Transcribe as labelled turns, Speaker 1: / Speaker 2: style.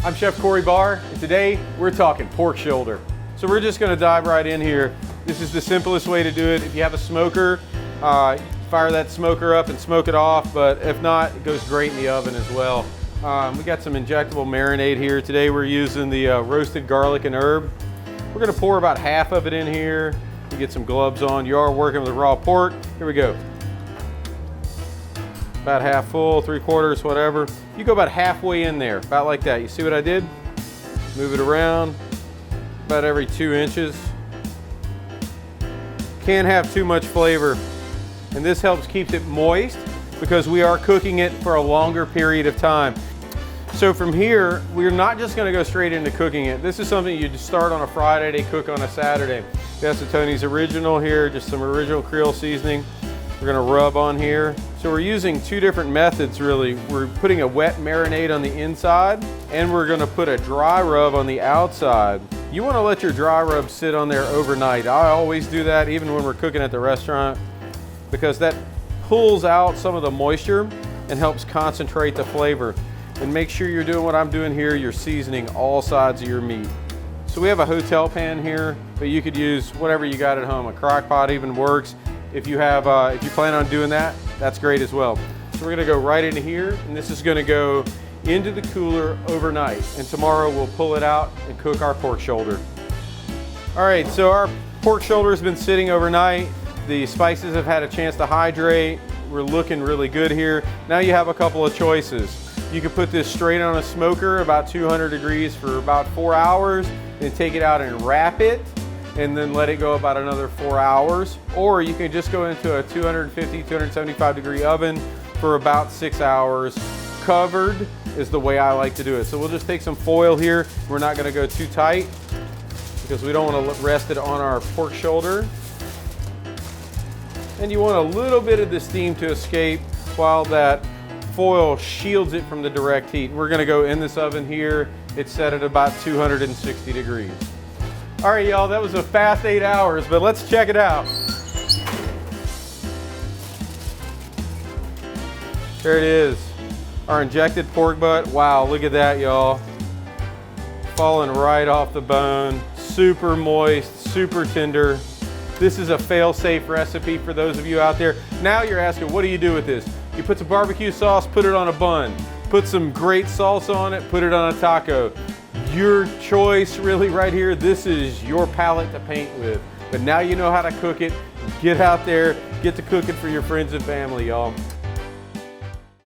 Speaker 1: I'm Chef Cory Bahr, and today we're talking pork shoulder. So we're just gonna dive right in here. This is the simplest way to do it. If you have a smoker, fire that smoker up and smoke it off, but if not, it goes great in the oven as well. We got some injectable marinade here. Today we're using the roasted garlic and herb. We're gonna pour about half of it in here. You get some gloves on. You are working with raw pork. Here we go. About half full, 3/4, whatever. You go about halfway in there, about like that. You see what I did? Move it around, about every 2 inches. Can't have too much flavor. And this helps keep it moist because we are cooking it for a longer period of time. So from here, we're not just gonna go straight into cooking it. This is something you just start on a Friday, they cook on a Saturday. That's the Tony's Original here, just some original Creole seasoning. We're gonna rub on here. So we're using two different methods really. We're putting a wet marinade on the inside and we're gonna put a dry rub on the outside. You wanna let your dry rub sit on there overnight. I always do that even when we're cooking at the restaurant because that pulls out some of the moisture and helps concentrate the flavor. And make sure you're doing what I'm doing here, you're seasoning all sides of your meat. So we have a hotel pan here, but you could use whatever you got at home. A crock pot even works. If you plan on doing that, that's great as well. So we're gonna go right into here, and this is gonna go into the cooler overnight. And tomorrow we'll pull it out and cook our pork shoulder. All right, so our pork shoulder has been sitting overnight. The spices have had a chance to hydrate. We're looking really good here. Now you have a couple of choices. You could put this straight on a smoker, about 200 degrees for about 4 hours, then take it out and wrap it, and then let it go about another 4 hours. Or you can just go into a 250, 275 degree oven for about 6 hours. Covered is the way I like to do it. So we'll just take some foil here. We're not gonna go too tight because we don't wanna rest it on our pork shoulder. And you want a little bit of the steam to escape while that foil shields it from the direct heat. We're gonna go in this oven here. It's set at about 260 degrees. All right, y'all, that was a fast 8 hours, but let's check it out. There it is, our injected pork butt. Wow, look at that, y'all. Falling right off the bone, super moist, super tender. This is a fail-safe recipe for those of you out there. Now you're asking, what do you do with this? You put some barbecue sauce, put it on a bun. Put some great salsa on it, put it on a taco. Your choice really right here. This is your palette to paint with. But now you know how to cook it. Get out there, get to cooking for your friends and family, y'all.